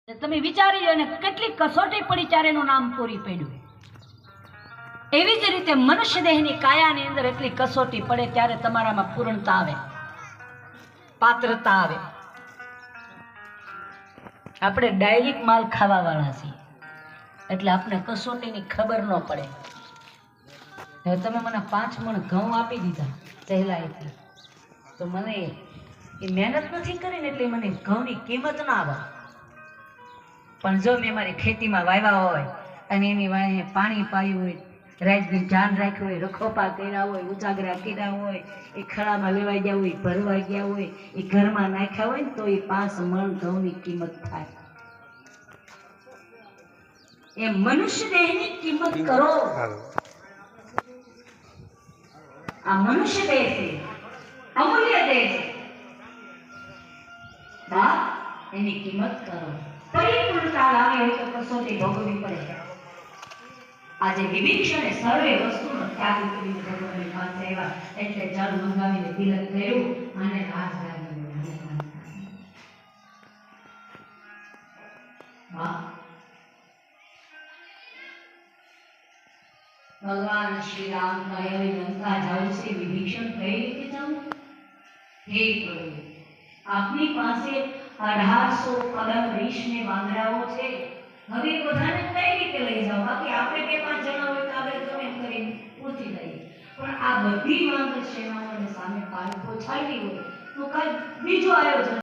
તમે વિચારી લો ને કેટલી કસોટી પડી ત્યારે એનું નામ પૂરી પડ્યું. એવી જ રીતે મનુષ્ય દેહની કાયાની અંદર એટલી કસોટી પડે ત્યારે તમારામાં પૂર્ણતા આવે, પાત્રતા આવે. આપણે ડાયલિક માલ ખાવા વાળા છીએ એટલે આપણે કસોટીની ખબર ન પડે. હવે તમે મને 5 મણ ઘઉં આપી દીધા સહેલાઈથી, તો મને એ મહેનત નથી કરીને એટલે મને ઘઉંની કિંમત ના આવે. પણ જો મેં મારી ખેતીમાં વાવ્યા હોય અને એની વાંહે પાણી પાયું હોય, રાતથી ધ્યાન રાખ્યું હોય, રખોપા કર્યા હોય, ઉજાગરા કર્યા હોય, એ ખળામાં લેવાઈ ગયા હોય, ભરવા ગયા હોય, એ ઘરમાં નાખ્યા હોય ને તો એ 5 મણ ઘઉંની કિંમત થાય. એ મનુષ્ય દેહની કિંમત કરો. આ મનુષ્ય દેહ છે, અમૂલ્ય દેહ છે. બાપ એની કિંમત કરો. પરિપૂર્ણતા લાવે હોય તો કસોટી ભોગવવી પડે. આજે વિભીષણે સર્વે વસ્તુનો ત્યાગ કરીને ભગવાનની પાસે આવ્યા એટલે જળ મંગાવીને તિલક કર્યું અને રાજ ભગવાન શ્રી રામ કહે લંકા જાઉં છે, વિભીષણ કઈ રીતે જાઉં? હે પ્રભુ, આપની પાસે 1800 કદમ રીછને વાંદરાઓ છે, હવે બધાને કઈ રીતે લઈ જાઓ? બાકી આપણે 2-5 જણા હોય તો આપણે ગમે કરીને પહોંચી જઈએ, પણ આ બધી વાંદર સેનાઓને સામે પાર પહોંચાડવી હોય તો કઈ બીજું આયોજન